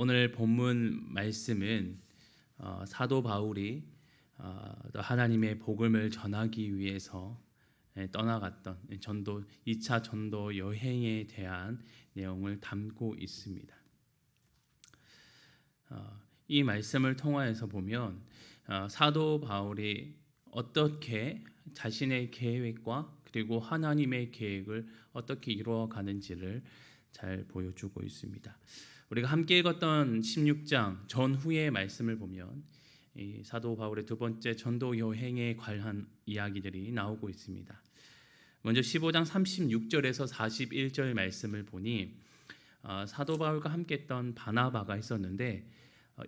오늘 본문 말씀은 사도 바울이 하나님의 복음을 전하기 위해서 떠나갔던 2차 전도 여행에 대한 내용을 담고 있습니다. 이 말씀을 통하여서 보면 사도 바울이 어떻게 자신의 계획과 그리고 하나님의 계획을 어떻게 이루어가는지를 잘 보여주고 있습니다. 우리가 함께 읽었던 16장 전후의 말씀을 보면 이 사도 바울의 두 번째 전도 여행에 관한 이야기들이 나오고 있습니다. 먼저 15장 36절에서 41절 말씀을 보니 사도 바울과 함께했던 바나바가 있었는데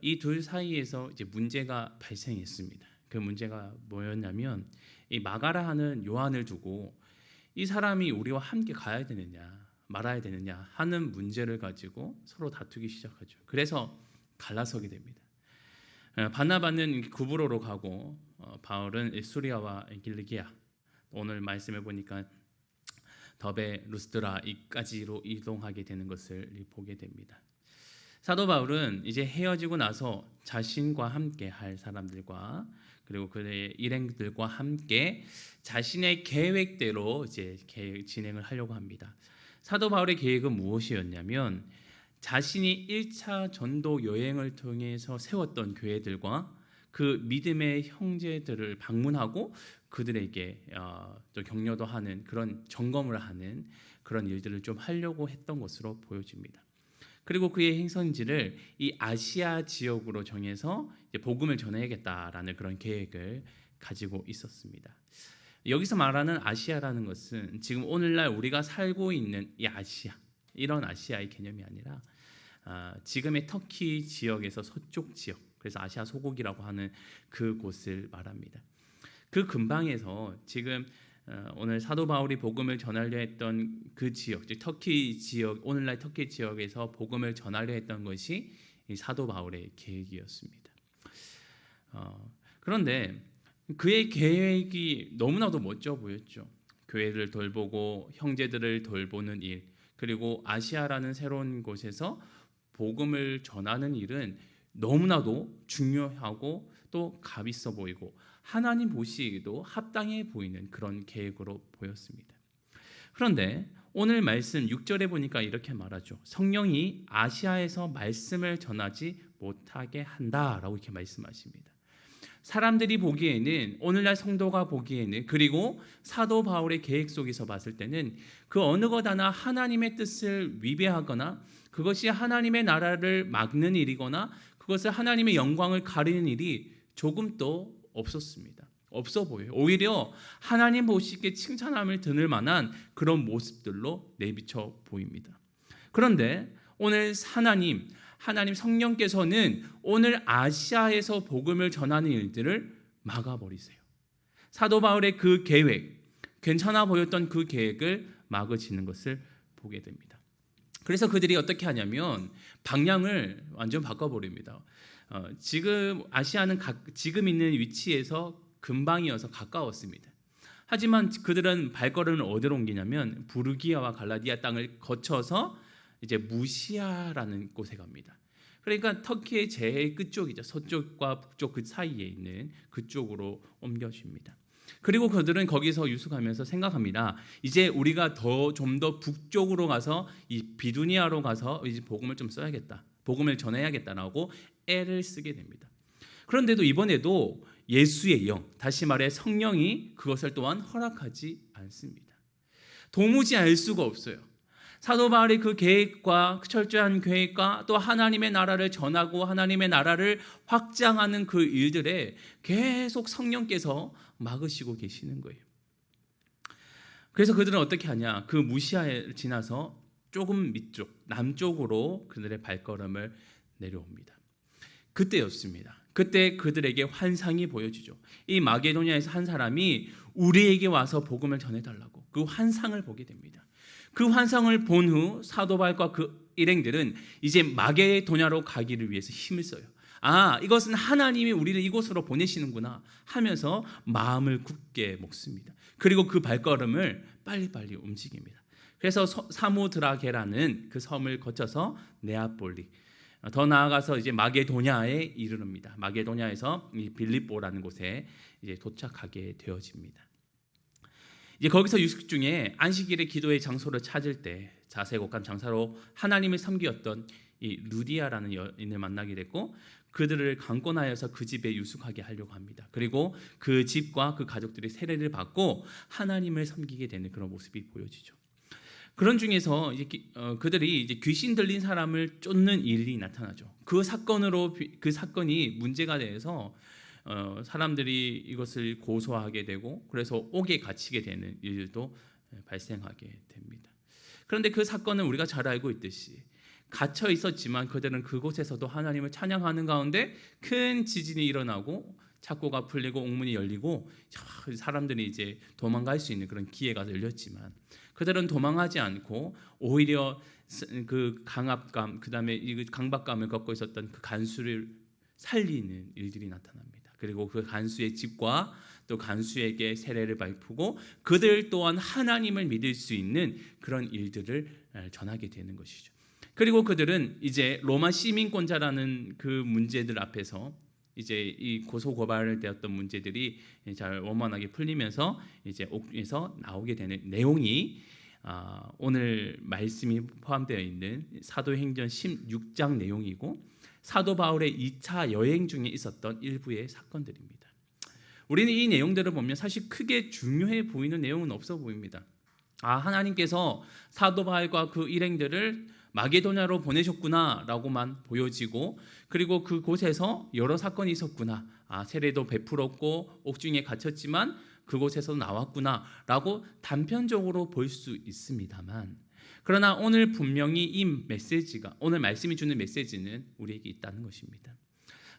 이 둘 사이에서 이제 문제가 발생했습니다. 그 문제가 뭐였냐면 이 마가라 하는 요한을 두고 이 사람이 우리와 함께 가야 되느냐 말아야 되느냐 하는 문제를 가지고 서로 다투기 시작하죠. 그래서 갈라서게 됩니다. 바나바는 구브로로 가고 바울은 수리아와 길리기아, 오늘 말씀해 보니까 더베, 루스드라 이까지로 이동하게 되는 것을 보게 됩니다. 사도 바울은 이제 헤어지고 나서 자신과 함께 할 사람들과 그리고 그의 일행들과 함께 자신의 계획대로 이제 진행을 하려고 합니다. 사도 바울의 계획은 무엇이었냐면 자신이 1차 전도 여행을 통해서 세웠던 교회들과 그 믿음의 형제들을 방문하고 그들에게 또 격려도 하는 그런 점검을 하는 그런 일들을 좀 하려고 했던 것으로 보여집니다. 그리고 그의 행선지를 이 아시아 지역으로 정해서 이제 복음을 전해야겠다라는 그런 계획을 가지고 있었습니다. 여기서 말하는 아시아라는 것은 지금 오늘날 우리가 살고 있는 이 아시아, 이런 아시아의 개념이 아니라 지금의 터키 지역에서 서쪽 지역, 그래서 아시아 소국이라고 하는 그 곳을 말합니다. 그 근방에서 지금 오늘 사도 바울이 복음을 전하려 했던 그 지역, 즉 터키 지역, 오늘날 터키 지역에서 복음을 전하려 했던 것이 이 사도 바울의 계획이었습니다. 그런데 그의 계획이 너무나도 멋져 보였죠. 교회를 돌보고 형제들을 돌보는 일, 그리고 아시아라는 새로운 곳에서 복음을 전하는 일은 너무나도 중요하고 또 값있어 보이고 하나님 보시기에도 합당해 보이는 그런 계획으로 보였습니다. 그런데 오늘 말씀 6절에 보니까 이렇게 말하죠. 성령이 아시아에서 말씀을 전하지 못하게 한다라고 이렇게 말씀하십니다. 사람들이 보기에는, 오늘날 성도가 보기에는, 그리고 사도 바울의 계획 속에서 봤을 때는 그 어느 것 하나 하나님의 뜻을 위배하거나 그것이 하나님의 나라를 막는 일이거나 그것을 하나님의 영광을 가리는 일이 조금도 없었습니다. 없어 보여요. 오히려 하나님 보시기에 칭찬함을 드릴 만한 그런 모습들로 내비쳐 보입니다. 그런데 오늘 하나님 성령께서는 오늘 아시아에서 복음을 전하는 일들을 막아버리세요. 사도 바울의 그 계획, 괜찮아 보였던 그 계획을 막으시는 것을 보게 됩니다. 그래서 그들이 어떻게 하냐면 방향을 완전 바꿔버립니다. 지금 아시아는 지금 있는 위치에서 근방이어서 가까웠습니다. 하지만 그들은 발걸음을 어디로 옮기냐면 부르기아와 갈라디아 땅을 거쳐서 이제 무시아라는 곳에 갑니다. 그러니까 터키의 제일 끝쪽이죠. 서쪽과 북쪽 그 사이에 있는 그쪽으로 옮겨집니다. 그리고 그들은 거기서 유숙하면서 생각합니다. 이제 우리가 좀 더 북쪽으로 가서 이 비두니아로 가서 이제 복음을 좀 써야겠다. 복음을 전해야겠다라고 애를 쓰게 됩니다. 그런데도 이번에도 예수의 영, 다시 말해 성령이 그것을 또한 허락하지 않습니다. 도무지 알 수가 없어요. 사도 바울의 그 계획과 철저한 계획과 또 하나님의 나라를 전하고 하나님의 나라를 확장하는 그 일들에 계속 성령께서 막으시고 계시는 거예요. 그래서 그들은 어떻게 하냐? 그 무시아에 지나서 조금 밑쪽, 남쪽으로 그들의 발걸음을 내려옵니다. 그때였습니다. 그때 그들에게 환상이 보여지죠. 이 마게도니아에서 한 사람이 우리에게 와서 복음을 전해달라고 그 환상을 보게 됩니다. 그 환상을 본 후 사도 바울과 그 일행들은 이제 마게도냐로 가기를 위해서 힘을 써요. 이것은 하나님이 우리를 이곳으로 보내시는구나 하면서 마음을 굳게 먹습니다. 그리고 그 발걸음을 빨리빨리 움직입니다. 그래서 사모드라게라는 그 섬을 거쳐서 네아폴리, 더 나아가서 이제 마게도냐에 이르릅니다. 마게도냐에서 이 빌립보라는 곳에 이제 도착하게 되어집니다. 이제 거기서 유숙 중에 안식일에 기도의 장소를 찾을 때 자색옥감 장사로 하나님을 섬기었던 이 루디아라는 여인을 만나게 됐고, 그들을 강권하여서 그 집에 유숙하게 하려고 합니다. 그리고 그 집과 그 가족들이 세례를 받고 하나님을 섬기게 되는 그런 모습이 보여지죠. 그런 중에서 이제 그들이 이제 귀신 들린 사람을 쫓는 일이 나타나죠. 그 사건이 문제가 돼서 사람들이 이것을 고소하게 되고, 그래서 옥에 갇히게 되는 일도 발생하게 됩니다. 그런데 그 사건은 우리가 잘 알고 있듯이 갇혀 있었지만 그들은 그곳에서도 하나님을 찬양하는 가운데 큰 지진이 일어나고 착고가 풀리고 옥문이 열리고 사람들이 이제 도망갈 수 있는 그런 기회가 열렸지만, 그들은 도망하지 않고 오히려 그 강압감, 그다음에 이 강박감을 겪고 있었던 그 간수를 살리는 일들이 나타납니다. 그리고 그 간수의 집과 또 간수에게 세례를 베푸고 그들 또한 하나님을 믿을 수 있는 그런 일들을 전하게 되는 것이죠. 그리고 그들은 이제 로마 시민권자라는 그 문제들 앞에서 이제 이 고소 고발을 되었던 문제들이 잘 원만하게 풀리면서 이제 옥에서 나오게 되는 내용이 오늘 말씀이 포함되어 있는 사도행전 16장 내용이고, 사도 바울의 2차 여행 중에 있었던 일부의 사건들입니다. 우리는 이 내용들을 보면 사실 크게 중요해 보이는 내용은 없어 보입니다. 하나님께서 사도 바울과 그 일행들을 마게도냐로 보내셨구나라고만 보여지고, 그리고 그곳에서 여러 사건이 있었구나, 세례도 베풀었고 옥중에 갇혔지만 그곳에서 나왔구나라고 단편적으로 볼 수 있습니다만, 그러나 오늘 분명히 이 메시지가, 오늘 말씀이 주는 메시지는 우리에게 있다는 것입니다.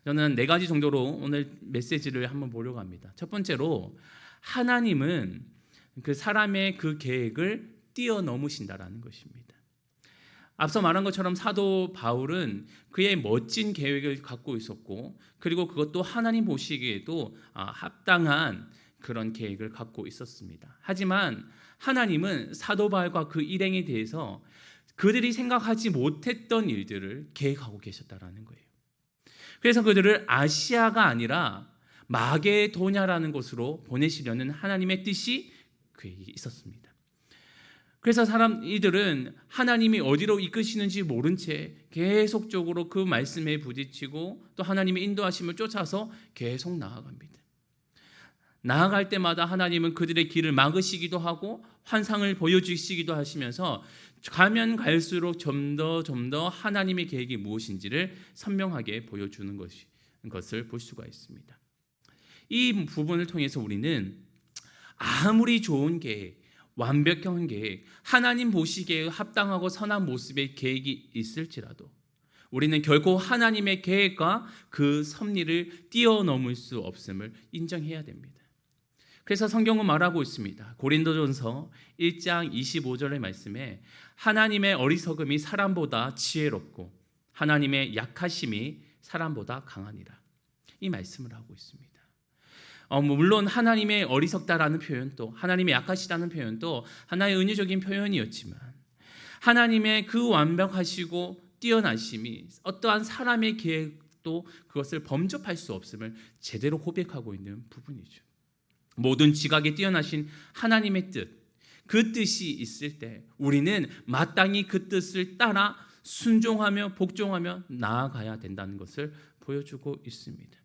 저는 4가지 정도로 오늘 메시지를 한번 보려고 합니다. 첫 번째로, 하나님은 그 사람의 그 계획을 뛰어넘으신다라는 것입니다. 앞서 말한 것처럼 사도 바울은 그의 멋진 계획을 갖고 있었고, 그리고 그것도 하나님 보시기에도 합당한 그런 계획을 갖고 있었습니다. 하지만 하나님은 사도 바울과 그 일행에 대해서 그들이 생각하지 못했던 일들을 계획하고 계셨다라는 거예요. 그래서 그들을 아시아가 아니라 마게도냐라는 곳으로 보내시려는 하나님의 뜻이 그에게 있었습니다. 그래서 이들은 하나님이 어디로 이끄시는지 모른 채 계속적으로 그 말씀에 부딪히고 또 하나님의 인도하심을 쫓아서 계속 나아갑니다. 나아갈 때마다 하나님은 그들의 길을 막으시기도 하고 환상을 보여주시기도 하시면서 가면 갈수록 좀 더 하나님의 계획이 무엇인지를 선명하게 보여주는 것을 볼 수가 있습니다. 이 부분을 통해서 우리는 아무리 좋은 계획, 완벽한 계획, 하나님 보시기에 합당하고 선한 모습의 계획이 있을지라도 우리는 결코 하나님의 계획과 그 섭리를 뛰어넘을 수 없음을 인정해야 됩니다. 그래서 성경은 말하고 있습니다. 고린도전서 1장 25절의 말씀에 하나님의 어리석음이 사람보다 지혜롭고 하나님의 약하심이 사람보다 강하니라, 이 말씀을 하고 있습니다. 물론 하나님의 어리석다라는 표현도, 하나님의 약하시다는 표현도 하나의 은유적인 표현이었지만, 하나님의 그 완벽하시고 뛰어나심이 어떠한 사람의 계획도 그것을 범접할 수 없음을 제대로 고백하고 있는 부분이죠. 모든 지각에 뛰어나신 하나님의 뜻, 그 뜻이 있을 때 우리는 마땅히 그 뜻을 따라 순종하며 복종하며 나아가야 된다는 것을 보여주고 있습니다.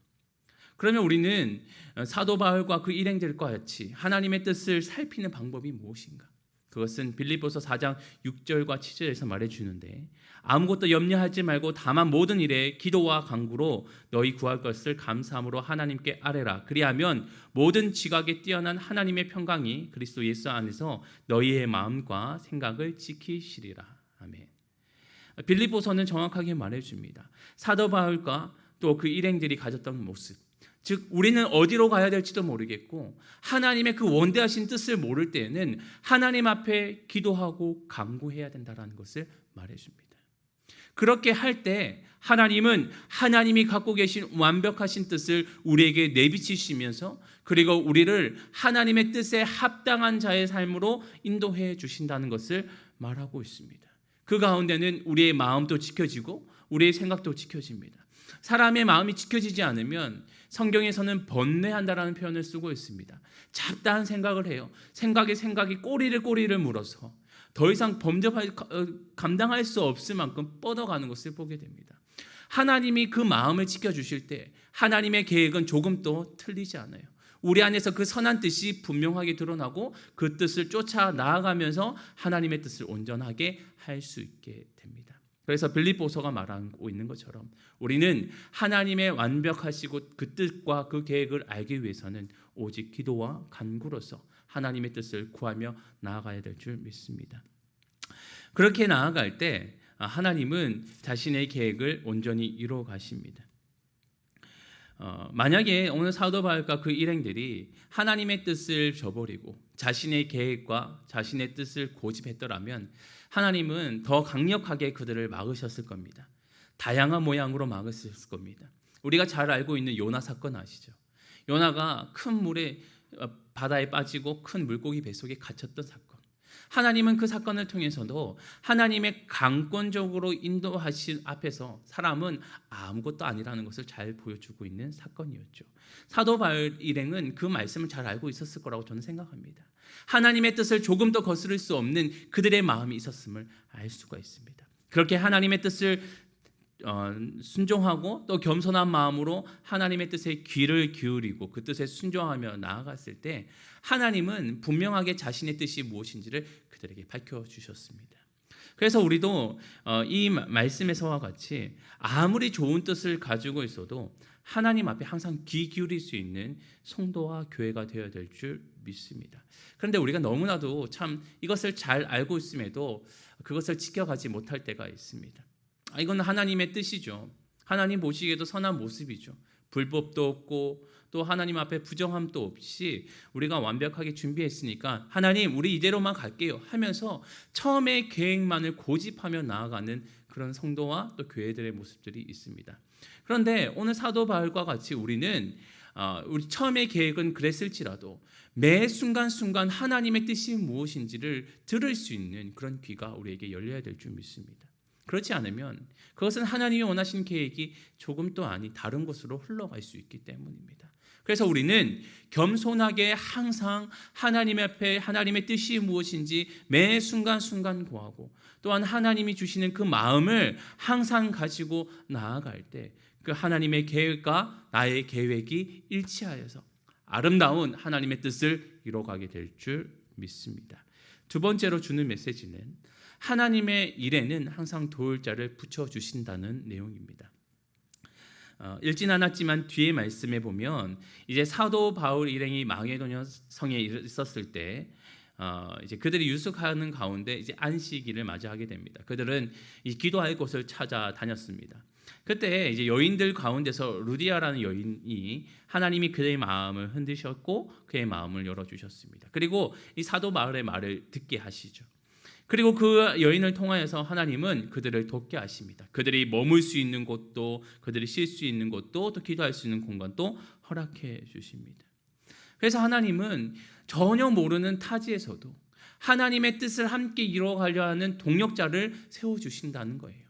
그러면 우리는 사도 바울과 그 일행들과 같이 하나님의 뜻을 살피는 방법이 무엇인가? 그것은 빌립보서 4장 6절과 7절에서 말해주는데, 아무것도 염려하지 말고 다만 모든 일에 기도와 간구로 너희 구할 것을 감사함으로 하나님께 아뢰라. 그리하면 모든 지각에 뛰어난 하나님의 평강이 그리스도 예수 안에서 너희의 마음과 생각을 지키시리라. 아멘. 빌립보서는 정확하게 말해줍니다. 사도 바울과 또 그 일행들이 가졌던 모습, 즉 우리는 어디로 가야 될지도 모르겠고 하나님의 그 원대하신 뜻을 모를 때에는 하나님 앞에 기도하고 간구해야 된다는 것을 말해줍니다. 그렇게 할 때 하나님은 하나님이 갖고 계신 완벽하신 뜻을 우리에게 내비치시면서, 그리고 우리를 하나님의 뜻에 합당한 자의 삶으로 인도해 주신다는 것을 말하고 있습니다. 그 가운데는 우리의 마음도 지켜지고 우리의 생각도 지켜집니다. 사람의 마음이 지켜지지 않으면 성경에서는 번뇌한다라는 표현을 쓰고 있습니다. 잡다한 생각을 해요. 생각이 꼬리를 물어서 더 이상 감당할 수 없을 만큼 뻗어가는 것을 보게 됩니다. 하나님이 그 마음을 지켜주실 때 하나님의 계획은 조금도 틀리지 않아요. 우리 안에서 그 선한 뜻이 분명하게 드러나고 그 뜻을 쫓아 나아가면서 하나님의 뜻을 온전하게 할 수 있게 됩니다. 그래서 빌립보서가 말하고 있는 것처럼 우리는 하나님의 완벽하시고 그 뜻과 그 계획을 알기 위해서는 오직 기도와 간구로서 하나님의 뜻을 구하며 나아가야 될 줄 믿습니다. 그렇게 나아갈 때 하나님은 자신의 계획을 온전히 이루어 가십니다. 만약에 오늘 사도 바울과 그 일행들이 하나님의 뜻을 저버리고 자신의 계획과 자신의 뜻을 고집했더라면 하나님은 더 강력하게 그들을 막으셨을 겁니다. 다양한 모양으로 막으셨을 겁니다. 우리가 잘 알고 있는 요나 사건 아시죠? 요나가 큰 물에 바다에 빠지고 큰 물고기 뱃속에 갇혔던 사건. 하나님은 그 사건을 통해서도 하나님의 강권적으로 인도하신 앞에서 사람은 아무것도 아니라는 것을 잘 보여주고 있는 사건이었죠. 사도 바울 일행은 그 말씀을 잘 알고 있었을 거라고 저는 생각합니다. 하나님의 뜻을 조금 더 거스를 수 없는 그들의 마음이 있었음을 알 수가 있습니다. 그렇게 하나님의 뜻을 순종하고 또 겸손한 마음으로 하나님의 뜻에 귀를 기울이고 그 뜻에 순종하며 나아갔을 때 하나님은 분명하게 자신의 뜻이 무엇인지를 그들에게 밝혀주셨습니다. 그래서 우리도 이 말씀에서와 같이 아무리 좋은 뜻을 가지고 있어도 하나님 앞에 항상 귀 기울일 수 있는 성도와 교회가 되어야 될 줄 믿습니다. 그런데 우리가 너무나도 참 이것을 잘 알고 있음에도 그것을 지켜가지 못할 때가 있습니다. 이건 하나님의 뜻이죠. 하나님 보시기에도 선한 모습이죠. 불법도 없고 또 하나님 앞에 부정함도 없이 우리가 완벽하게 준비했으니까 하나님 우리 이대로만 갈게요 하면서 처음에 계획만을 고집하며 나아가는 그런 성도와 또 교회들의 모습들이 있습니다. 그런데 오늘 사도 바울과 같이 우리는 우리 처음의 계획은 그랬을지라도 매 순간순간 하나님의 뜻이 무엇인지를 들을 수 있는 그런 귀가 우리에게 열려야 될 줄 믿습니다. 그렇지 않으면 그것은 하나님이 원하신 계획이 조금도 아닌 다른 곳으로 흘러갈 수 있기 때문입니다. 그래서 우리는 겸손하게 항상 하나님 앞에 하나님의 뜻이 무엇인지 매 순간순간 구하고 또한 하나님이 주시는 그 마음을 항상 가지고 나아갈 때 그 하나님의 계획과 나의 계획이 일치하여서 아름다운 하나님의 뜻을 이뤄가게 될 줄 믿습니다. 두 번째로 주는 메시지는 하나님의 일에는 항상 도울 자를 붙여주신다는 내용입니다. 읽진 않았지만 뒤에 말씀에 보면 이제 사도 바울 일행이 마게도냐 성에 있었을 때 이제 그들이 유숙하는 가운데 이제 안식일을 맞이하게 됩니다. 그들은 이 기도할 곳을 찾아다녔습니다. 그때 이제 여인들 가운데서 루디아라는 여인이 하나님이 그의 마음을 흔드셨고 그의 마음을 열어주셨습니다. 그리고 이 사도 바울의 말을 듣게 하시죠. 그리고 그 여인을 통하여서 하나님은 그들을 돕게 하십니다. 그들이 머물 수 있는 곳도 그들이 쉴 수 있는 곳도 또 기도할 수 있는 공간도 허락해 주십니다. 그래서 하나님은 전혀 모르는 타지에서도 하나님의 뜻을 함께 이루어가려 하는 동력자를 세워주신다는 거예요.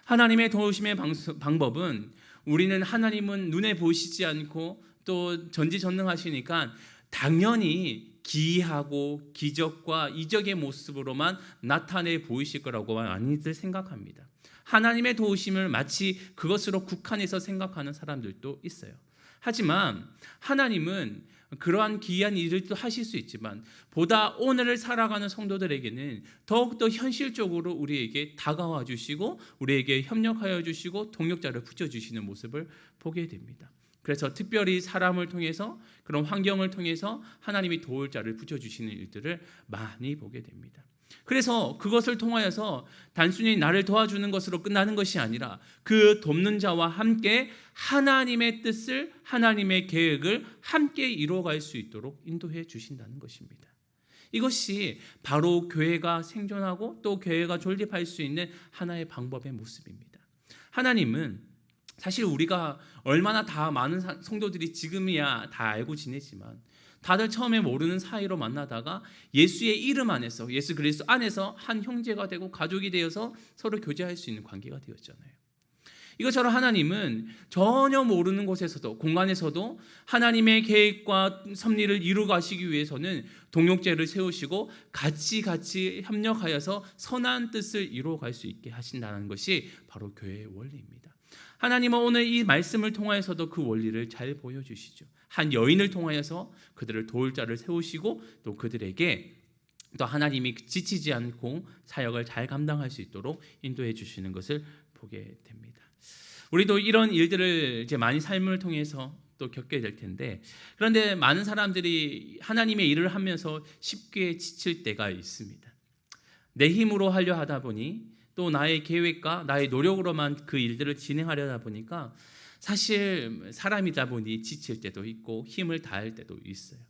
하나님의 도우심의 방법은 우리는 하나님은 눈에 보이시지 않고 또 전지전능하시니까 당연히 기이하고 기적과 이적의 모습으로만 나타내 보이실 거라고 많이들 생각합니다. 하나님의 도우심을 마치 그것으로 국한해서 생각하는 사람들도 있어요. 하지만 하나님은 그러한 기이한 일들도 하실 수 있지만 보다 오늘을 살아가는 성도들에게는 더욱더 현실적으로 우리에게 다가와 주시고 우리에게 협력하여 주시고 동력자를 붙여주시는 모습을 보게 됩니다. 그래서 특별히 사람을 통해서 그런 환경을 통해서 하나님이 도울 자를 붙여주시는 일들을 많이 보게 됩니다. 그래서 그것을 통하여서 단순히 나를 도와주는 것으로 끝나는 것이 아니라 그 돕는 자와 함께 하나님의 뜻을 하나님의 계획을 함께 이루어갈 수 있도록 인도해 주신다는 것입니다. 이것이 바로 교회가 생존하고 또 교회가 존립할 수 있는 하나의 방법의 모습입니다. 하나님은 사실 우리가 얼마나 다 많은 성도들이 지금이야 다 알고 지내지만 다들 처음에 모르는 사이로 만나다가 예수의 이름 안에서, 예수 그리스도 안에서 한 형제가 되고 가족이 되어서 서로 교제할 수 있는 관계가 되었잖아요. 이것처럼 하나님은 전혀 모르는 곳에서도, 공간에서도 하나님의 계획과 섭리를 이루어 가시기 위해서는 동역제를 세우시고 같이 협력하여서 선한 뜻을 이루어 갈 수 있게 하신다는 것이 바로 교회의 원리입니다. 하나님은 오늘 이 말씀을 통하여서도 그 원리를 잘 보여주시죠. 한 여인을 통하여서 그들을 도울 자를 세우시고 또 그들에게 또 하나님이 지치지 않고 사역을 잘 감당할 수 있도록 인도해 주시는 것을 보게 됩니다. 우리도 이런 일들을 이제 많이 삶을 통해서 또 겪게 될 텐데, 그런데 많은 사람들이 하나님의 일을 하면서 쉽게 지칠 때가 있습니다. 내 힘으로 하려 하다 보니 또 나의 계획과 나의 노력으로만 그 일들을 진행하려다 보니까 사실 사람이다 보니 지칠 때도 있고 힘을 다할 때도 있어요.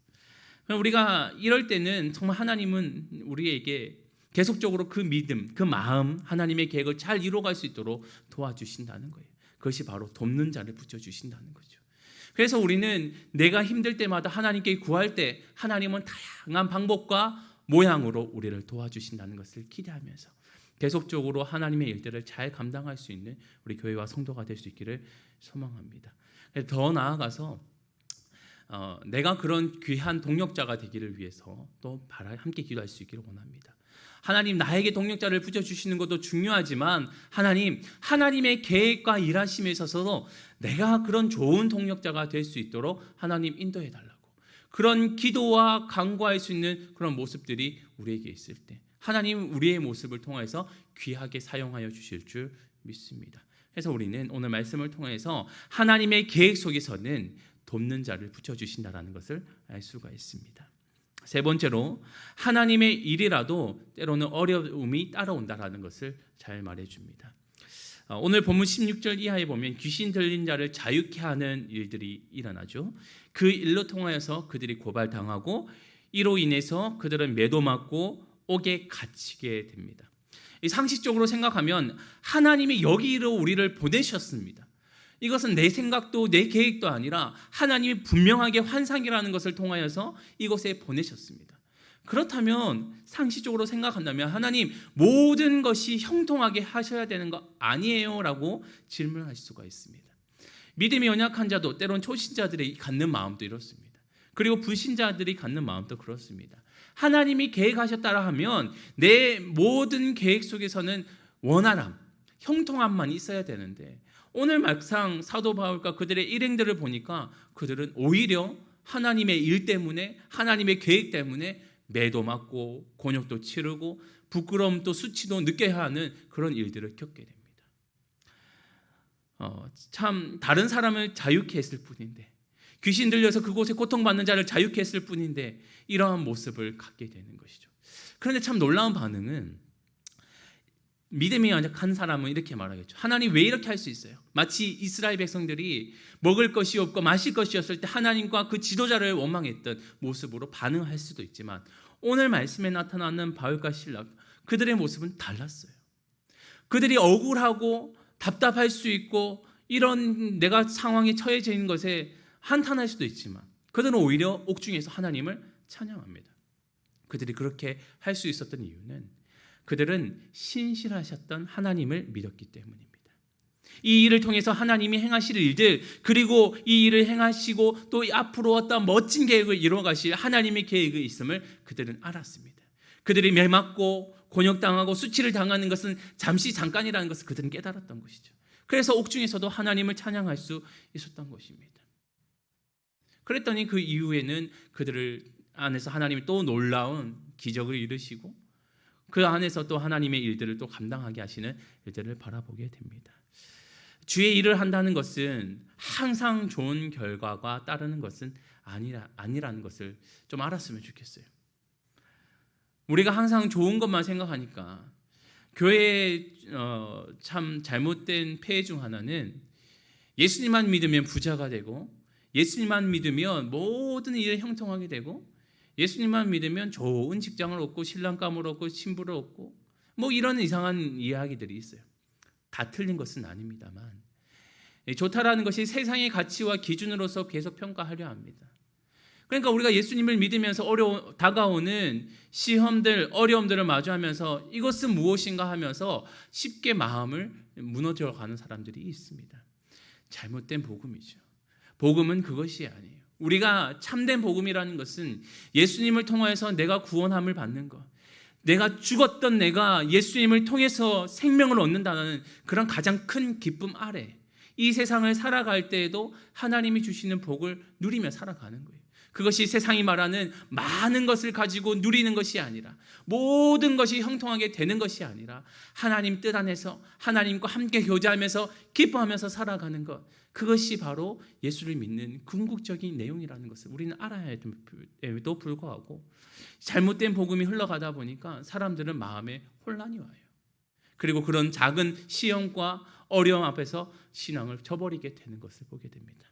우리가 이럴 때는 정말 하나님은 우리에게 계속적으로 그 믿음, 그 마음, 하나님의 계획을 잘 이루어갈 수 있도록 도와주신다는 거예요. 그것이 바로 돕는 자를 붙여주신다는 거죠. 그래서 우리는 내가 힘들 때마다 하나님께 구할 때 하나님은 다양한 방법과 모양으로 우리를 도와주신다는 것을 기대하면서 계속적으로 하나님의 일들을 잘 감당할 수 있는 우리 교회와 성도가 될 수 있기를 소망합니다. 더 나아가서 내가 그런 귀한 동역자가 되기를 위해서 또 함께 기도할 수 있기를 원합니다. 하나님, 나에게 동역자를 붙여주시는 것도 중요하지만 하나님의 계획과 일하심에 있어서도 내가 그런 좋은 동역자가 될 수 있도록 하나님 인도해 달라고, 그런 기도와 간구할 수 있는 그런 모습들이 우리에게 있을 때 하나님 우리의 모습을 통해서 귀하게 사용하여 주실 줄 믿습니다. 그래서 우리는 오늘 말씀을 통해서 하나님의 계획 속에서는 돕는 자를 붙여주신다는 것을 알 수가 있습니다. 세 번째로, 하나님의 일이라도 때로는 어려움이 따라온다는 것을 잘 말해줍니다. 오늘 본문 16절 이하에 보면 귀신 들린 자를 자유케 하는 일들이 일어나죠. 그 일로 통하여서 그들이 고발당하고 이로 인해서 그들은 매도맞고 옥에 갇히게 됩니다. 상식적으로 생각하면 하나님이 여기로 우리를 보내셨습니다. 이것은 내 생각도 내 계획도 아니라 하나님이 분명하게 환상이라는 것을 통하여서 이곳에 보내셨습니다. 그렇다면 상식적으로 생각한다면 하나님, 모든 것이 형통하게 하셔야 되는 거 아니에요? 라고 질문할 수가 있습니다. 믿음이 연약한 자도 때론 초신자들이 갖는 마음도 이렇습니다. 그리고 불신자들이 갖는 마음도 그렇습니다. 하나님이 계획하셨다라 하면 내 모든 계획 속에서는 원활함, 형통함만 있어야 되는데, 오늘 막상 사도 바울과 그들의 일행들을 보니까 그들은 오히려 하나님의 일 때문에, 하나님의 계획 때문에 매도 맞고 곤욕도 치르고 부끄러움도 수치도 느껴야 하는 그런 일들을 겪게 됩니다. 참 다른 사람을 자유케 했을 뿐인데, 귀신 들려서 그곳에 고통받는 자를 자유케 했을 뿐인데 이러한 모습을 갖게 되는 것이죠. 그런데 참 놀라운 반응은, 믿음이 연약한 사람은 이렇게 말하겠죠. 하나님 왜 이렇게 할 수 있어요? 마치 이스라엘 백성들이 먹을 것이 없고 마실 것이 없을 때 하나님과 그 지도자를 원망했던 모습으로 반응할 수도 있지만, 오늘 말씀에 나타나는 바울과 실라, 그들의 모습은 달랐어요. 그들이 억울하고 답답할 수 있고 이런 내가 상황에 처해져 있는 것에 한탄할 수도 있지만 그들은 오히려 옥중에서 하나님을 찬양합니다. 그들이 그렇게 할 수 있었던 이유는 그들은 신실하셨던 하나님을 믿었기 때문입니다. 이 일을 통해서 하나님이 행하실 일들, 그리고 이 일을 행하시고 또 앞으로 어떤 멋진 계획을 이루어가실 하나님의 계획이 있음을 그들은 알았습니다. 그들이 매맞고 곤욕당하고 수치를 당하는 것은 잠깐이라는 것을 그들은 깨달았던 것이죠. 그래서 옥중에서도 하나님을 찬양할 수 있었던 것입니다. 그랬더니 그 이후에는 그들을 안에서 하나님이 또 놀라운 기적을 이루시고 그 안에서 또 하나님의 일들을 또 감당하게 하시는 일들을 바라보게 됩니다. 주의 일을 한다는 것은 항상 좋은 결과가 따르는 것은 아니라는 것을 좀 알았으면 좋겠어요. 우리가 항상 좋은 것만 생각하니까 교회의 참 잘못된 폐해 중 하나는 예수님만 믿으면 부자가 되고, 예수님만 믿으면 모든 일을 형통하게 되고, 예수님만 믿으면 좋은 직장을 얻고 신랑감을 얻고 신부를 얻고 뭐 이런 이상한 이야기들이 있어요. 다 틀린 것은 아닙니다만 좋다라는 것이 세상의 가치와 기준으로서 계속 평가하려 합니다. 그러니까 우리가 예수님을 믿으면서 다가오는 시험들, 어려움들을 마주하면서 이것은 무엇인가 하면서 쉽게 마음을 무너져가는 사람들이 있습니다. 잘못된 복음이죠. 복음은 그것이 아니에요. 우리가 참된 복음이라는 것은 예수님을 통해서 내가 구원함을 받는 것, 내가 죽었던 내가 예수님을 통해서 생명을 얻는다는 그런 가장 큰 기쁨 아래 이 세상을 살아갈 때에도 하나님이 주시는 복을 누리며 살아가는 거예요. 그것이 세상이 말하는 많은 것을 가지고 누리는 것이 아니라, 모든 것이 형통하게 되는 것이 아니라 하나님 뜻 안에서 하나님과 함께 교제하면서 기뻐하면서 살아가는 것, 그것이 바로 예수를 믿는 궁극적인 내용이라는 것을 우리는 알아야 됨에도 불구하고 잘못된 복음이 흘러가다 보니까 사람들은 마음에 혼란이 와요. 그리고 그런 작은 시험과 어려움 앞에서 신앙을 저버리게 되는 것을 보게 됩니다.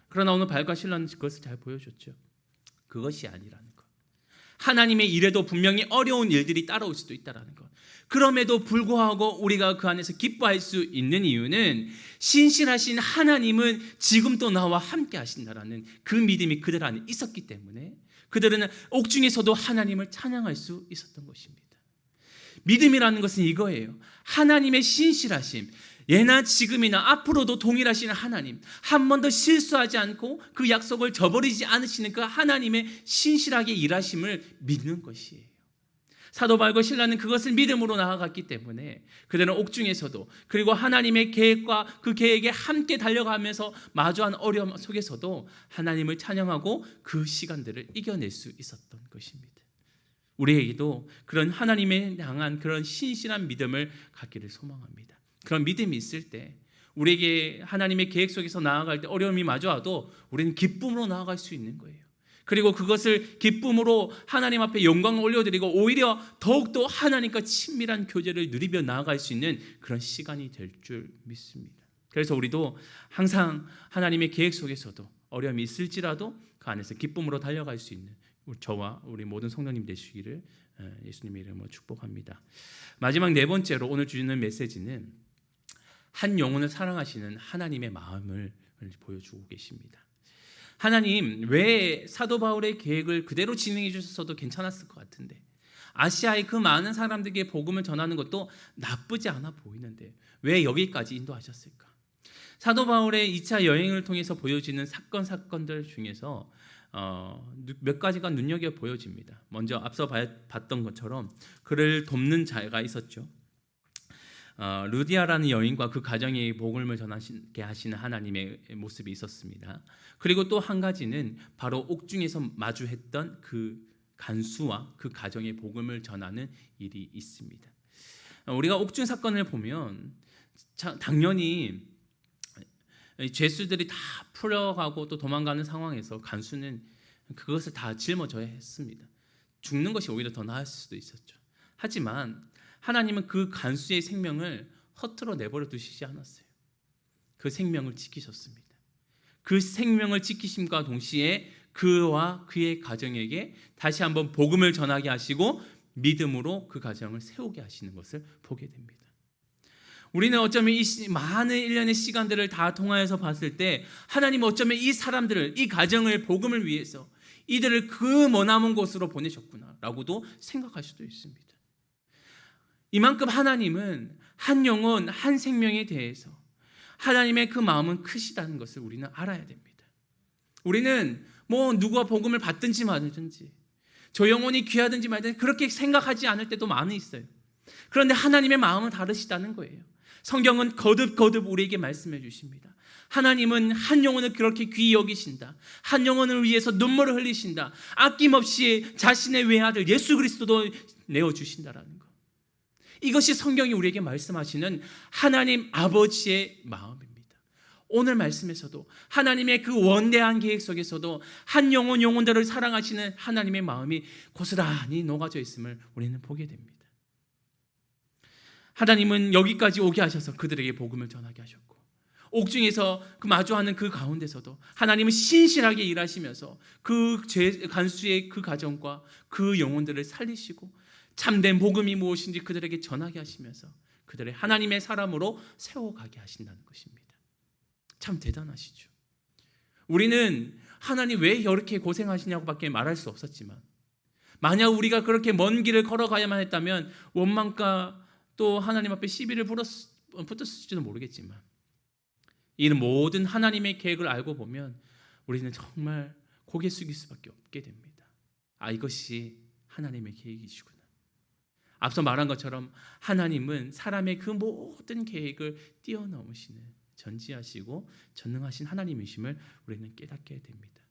그러나 오늘 발과 신라는 그것을 잘 보여줬죠. 그것이 아니라는 것. 하나님의 일에도 분명히 어려운 일들이 따라올 수도 있다는 것. 그럼에도 불구하고 우리가 그 안에서 기뻐할 수 있는 이유는 신실하신 하나님은 지금도 나와 함께 하신다라는 그 믿음이 그들 안에 있었기 때문에 그들은 옥중에서도 하나님을 찬양할 수 있었던 것입니다. 믿음이라는 것은 이거예요. 하나님의 신실하심, 예나 지금이나 앞으로도 동일하신 하나님, 한 번도 실수하지 않고 그 약속을 저버리지 않으시는 그 하나님의 신실하게 일하심을 믿는 것이에요. 사도 바울과 실라는 그것을 믿음으로 나아갔기 때문에 그들은 옥중에서도, 그리고 하나님의 계획과 그 계획에 함께 달려가면서 마주한 어려움 속에서도 하나님을 찬양하고 그 시간들을 이겨낼 수 있었던 것입니다. 우리에게도 그런 하나님에 향한 그런 신실한 믿음을 갖기를 소망합니다. 그런 믿음이 있을 때 우리에게 하나님의 계획 속에서 나아갈 때 어려움이 마주와도 우리는 기쁨으로 나아갈 수 있는 거예요. 그리고 그것을 기쁨으로 하나님 앞에 영광을 올려드리고 오히려 더욱더 하나님과 친밀한 교제를 누리며 나아갈 수 있는 그런 시간이 될 줄 믿습니다. 그래서 우리도 항상 하나님의 계획 속에서도 어려움이 있을지라도 그 안에서 기쁨으로 달려갈 수 있는 저와 우리 모든 성도님 되시기를 예수님의 이름으로 축복합니다. 마지막 네 번째로 오늘 주시는 메시지는 한 영혼을 사랑하시는 하나님의 마음을 보여주고 계십니다. 하나님, 왜 사도 바울의 계획을 그대로 진행해 주셨어도 괜찮았을 것 같은데, 아시아의 그 많은 사람들에게 복음을 전하는 것도 나쁘지 않아 보이는데 왜 여기까지 인도하셨을까? 사도 바울의 2차 여행을 통해서 보여지는 사건들 중에서 몇 가지가 눈여겨 보여집니다. 먼저 앞서 봤던 것처럼 그를 돕는 자가 있었죠. 루디아라는 여인과 그 가정에 복음을 전하게 하시는 하나님의 모습이 있었습니다. 그리고 또 한 가지는 바로 옥중에서 마주했던 그 간수와 그 가정의 복음을 전하는 일이 있습니다. 우리가 옥중 사건을 보면 당연히 죄수들이 다 풀려가고 또 도망가는 상황에서 간수는 그것을 다 짊어져야 했습니다. 죽는 것이 오히려 더 나을 수도 있었죠. 하지만 하나님은 그 간수의 생명을 허투루 내버려 두시지 않았어요. 그 생명을 지키셨습니다. 그 생명을 지키심과 동시에 그와 그의 가정에게 다시 한번 복음을 전하게 하시고 믿음으로 그 가정을 세우게 하시는 것을 보게 됩니다. 우리는 어쩌면 이 많은 일련의 시간들을 다 통하여서 봤을 때 하나님은 어쩌면 이 사람들을, 이 가정을 복음을 위해서 이들을 그 머나먼 곳으로 보내셨구나라고도 생각할 수도 있습니다. 이만큼 하나님은 한 영혼, 한 생명에 대해서 하나님의 그 마음은 크시다는 것을 우리는 알아야 됩니다. 우리는 누가 복음을 받든지 말든지 저 영혼이 귀하든지 말든지 그렇게 생각하지 않을 때도 많이 있어요. 그런데 하나님의 마음은 다르시다는 거예요. 성경은 거듭 우리에게 말씀해 주십니다. 하나님은 한 영혼을 그렇게 귀히 여기신다. 한 영혼을 위해서 눈물을 흘리신다. 아낌없이 자신의 외아들 예수 그리스도도 내어주신다라는 것. 이것이 성경이 우리에게 말씀하시는 하나님 아버지의 마음입니다. 오늘 말씀에서도 하나님의 그 원대한 계획 속에서도 한 영혼들을 사랑하시는 하나님의 마음이 고스란히 녹아져 있음을 우리는 보게 됩니다. 하나님은 여기까지 오게 하셔서 그들에게 복음을 전하게 하셨고, 옥중에서 그 마주하는 그 가운데서도 하나님은 신실하게 일하시면서 그 간수의 그 가정과 그 영혼들을 살리시고 참된 복음이 무엇인지 그들에게 전하게 하시면서 그들의 하나님의 사람으로 세워가게 하신다는 것입니다. 참 대단하시죠. 우리는 하나님 왜 이렇게 고생하시냐고밖에 말할 수 없었지만, 만약 우리가 그렇게 먼 길을 걸어가야만 했다면 원망과 또 하나님 앞에 시비를 붙었을지도 모르겠지만, 이 모든 하나님의 계획을 알고 보면 우리는 정말 고개 숙일 수밖에 없게 됩니다. 이것이 하나님의 계획이시구나. 앞서 말한 것처럼 하나님은 사람의 그 모든 계획을 뛰어넘으시는 전지하시고 전능하신 하나님이심을 우리는 깨닫게 됩니다.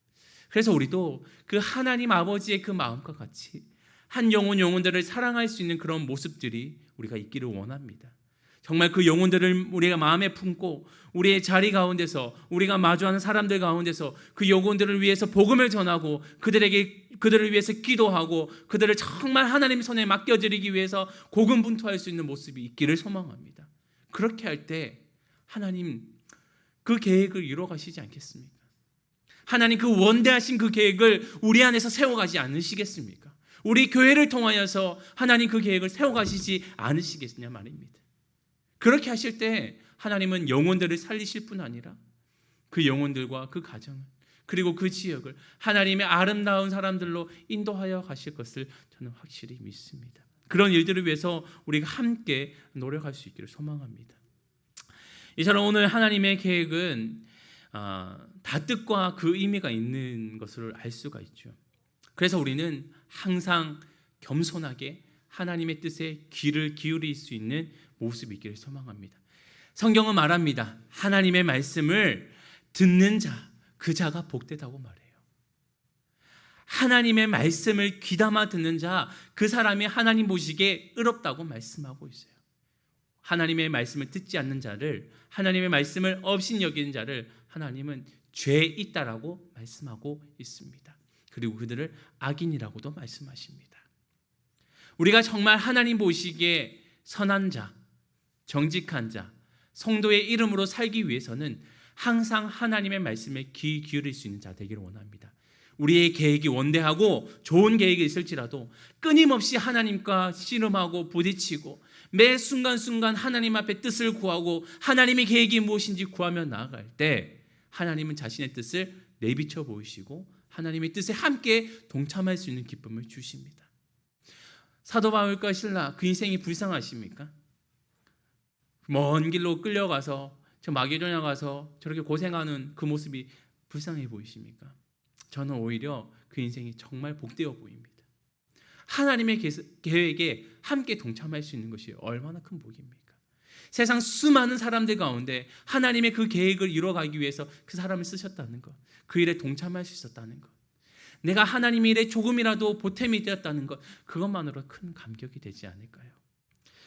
그래서 우리도 그 하나님 아버지의 그 마음과 같이 한 영혼들을 사랑할 수 있는 그런 모습들이 우리가 있기를 원합니다. 정말 그 영혼들을 우리가 마음에 품고 우리의 자리 가운데서, 우리가 마주하는 사람들 가운데서 그 영혼들을 위해서 복음을 전하고 그들을 위해서 기도하고 그들을 정말 하나님 손에 맡겨드리기 위해서 고군분투할 수 있는 모습이 있기를 소망합니다. 그렇게 할 때 하나님 그 계획을 이뤄가시지 않겠습니까? 하나님 그 원대하신 그 계획을 우리 안에서 세워가지 않으시겠습니까? 우리 교회를 통하여서 하나님 그 계획을 세워가시지 않으시겠냐 말입니다. 그렇게 하실 때 하나님은 영혼들을 살리실 뿐 아니라 그 영혼들과 그 가정을, 그리고 그 지역을 하나님의 아름다운 사람들로 인도하여 가실 것을 저는 확실히 믿습니다. 그런 일들을 위해서 우리가 함께 노력할 수 있기를 소망합니다. 이처럼 오늘 하나님의 계획은 다 뜻과 그 의미가 있는 것을 알 수가 있죠. 그래서 우리는 항상 겸손하게 하나님의 뜻에 귀를 기울일 수 있는 모습이 있기를 소망합니다. 성경은 말합니다. 하나님의 말씀을 듣는 자, 그 자가 복되다고 말해요. 하나님의 말씀을 귀담아 듣는 자, 그 사람이 하나님 보시기에 의롭다고 말씀하고 있어요. 하나님의 말씀을 듣지 않는 자를, 하나님의 말씀을 업신여기는 자를 하나님은 죄 있다라고 말씀하고 있습니다. 그리고 그들을 악인이라고도 말씀하십니다. 우리가 정말 하나님 보시기에 선한 자, 정직한 자, 성도의 이름으로 살기 위해서는 항상 하나님의 말씀에 귀 기울일 수 있는 자 되기를 원합니다. 우리의 계획이 원대하고 좋은 계획이 있을지라도 끊임없이 하나님과 씨름하고 부딪히고 매 순간순간 하나님 앞에 뜻을 구하고 하나님의 계획이 무엇인지 구하며 나아갈 때 하나님은 자신의 뜻을 내비쳐 보이시고 하나님의 뜻에 함께 동참할 수 있는 기쁨을 주십니다. 사도 바울과 실라, 그 인생이 불쌍하십니까? 먼 길로 끌려가서 저 마게도냐 가서 저렇게 고생하는 그 모습이 불쌍해 보이십니까? 저는 오히려 그 인생이 정말 복되어 보입니다. 하나님의 계획에 함께 동참할 수 있는 것이 얼마나 큰 복입니까? 세상 수많은 사람들 가운데 하나님의 그 계획을 이뤄가기 위해서 그 사람을 쓰셨다는 것, 그 일에 동참할 수 있었다는 것, 내가 하나님의 일에 조금이라도 보탬이 되었다는 것, 그것만으로 큰 감격이 되지 않을까요?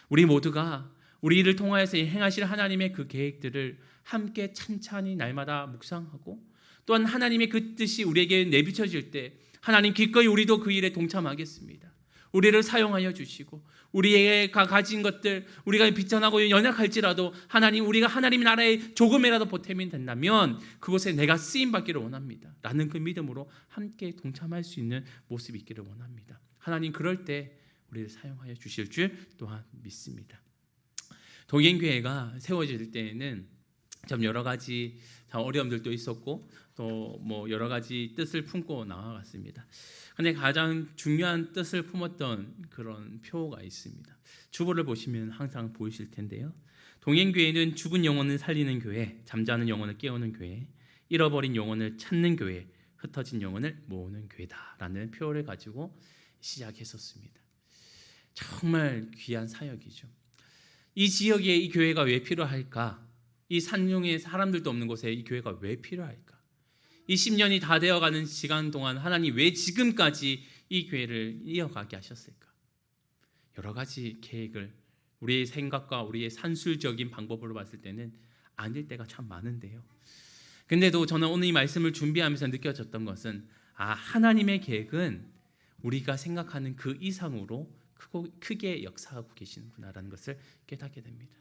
우리 모두가 우리 일을 통하여서 행하실 하나님의 그 계획들을 함께 찬찬히 날마다 묵상하고 또한 하나님의 그 뜻이 우리에게 내비쳐질 때 하나님 기꺼이 우리도 그 일에 동참하겠습니다. 우리를 사용하여 주시고 우리가 가진 것들, 우리가 비천하고 연약할지라도 하나님, 우리가 하나님 나라에 조금이라도 보탬이 된다면 그곳에 내가 쓰임받기를 원합니다 라는 그 믿음으로 함께 동참할 수 있는 모습이 있기를 원합니다. 하나님 그럴 때 우리를 사용하여 주실 줄 또한 믿습니다. 동행교회가 세워질 때에는 참 여러 가지 어려움들도 있었고 또 뭐 여러 가지 뜻을 품고 나아갔습니다. 근데 가장 중요한 뜻을 품었던 그런 표가 있습니다. 주보를 보시면 항상 보이실 텐데요. 동행교회는 죽은 영혼을 살리는 교회, 잠자는 영혼을 깨우는 교회, 잃어버린 영혼을 찾는 교회, 흩어진 영혼을 모으는 교회다라는 표를 가지고 시작했었습니다. 정말 귀한 사역이죠. 이 지역에 이 교회가 왜 필요할까? 이 산중에 사람들도 없는 곳에 이 교회가 왜 필요할까? 이 10년이 다 되어가는 시간 동안 하나님 왜 지금까지 이 교회를 이어가게 하셨을까? 여러 가지 계획을 우리의 생각과 우리의 산술적인 방법으로 봤을 때는 아닐 때가 참 많은데요. 근데도 저는 오늘 이 말씀을 준비하면서 느껴졌던 것은 하나님의 계획은 우리가 생각하는 그 이상으로 크게 역사하고 계시는구나라는 것을 깨닫게 됩니다.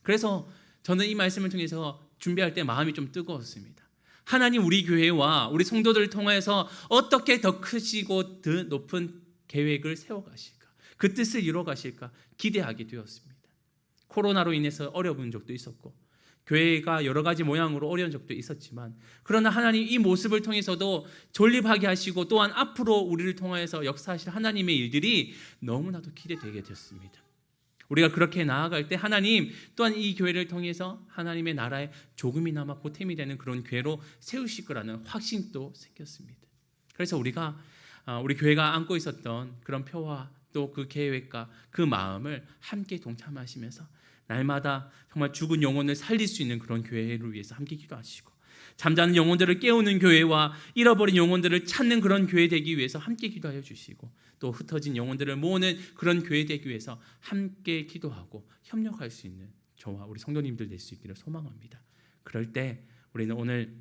그래서 저는 이 말씀을 통해서 준비할 때 마음이 좀 뜨거웠습니다. 하나님 우리 교회와 우리 성도들을 통해서 어떻게 더 크시고 더 높은 계획을 세워가실까, 그 뜻을 이뤄가실까 기대하게 되었습니다. 코로나로 인해서 어려운 적도 있었고 교회가 여러 가지 모양으로 어려운 적도 있었지만 그러나 하나님 이 모습을 통해서도 존립하게 하시고 또한 앞으로 우리를 통하여서 역사하실 하나님의 일들이 너무나도 기대되게 됐습니다. 우리가 그렇게 나아갈 때 하나님 또한 이 교회를 통해서 하나님의 나라에 조금이나마 보탬이 되는 그런 교회로 세우실 거라는 확신도 생겼습니다. 그래서 우리가 우리 교회가 안고 있었던 그런 표와 또 그 계획과 그 마음을 함께 동참하시면서 날마다 정말 죽은 영혼을 살릴 수 있는 그런 교회를 위해서 함께 기도하시고 잠자는 영혼들을 깨우는 교회와 잃어버린 영혼들을 찾는 그런 교회 되기 위해서 함께 기도하여 주시고 또 흩어진 영혼들을 모으는 그런 교회 되기 위해서 함께 기도하고 협력할 수 있는 저와 우리 성도님들 될 수 있기를 소망합니다. 그럴 때 우리는 오늘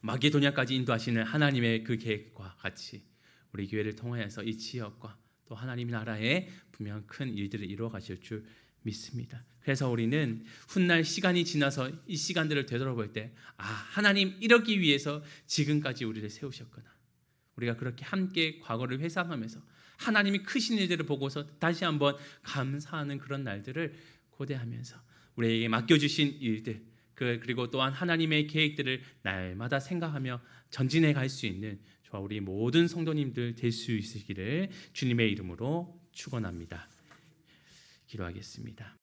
마게도냐까지 인도하시는 하나님의 그 계획과 같이 우리 교회를 통하여서 이 지역과 또 하나님 나라에 분명 큰 일들을 이루어 가실 줄 믿습니다. 그래서 우리는 훗날 시간이 지나서 이 시간들을 되돌아볼 때 하나님 이러기 위해서 지금까지 우리를 세우셨구나. 우리가 그렇게 함께 과거를 회상하면서 하나님이 크신 일들을 보고서 다시 한번 감사하는 그런 날들을 고대하면서 우리에게 맡겨주신 일들 그리고 또한 하나님의 계획들을 날마다 생각하며 전진해 갈 수 있는 저와 우리 모든 성도님들 될 수 있으기를 주님의 이름으로 축원합니다. 기도하겠습니다.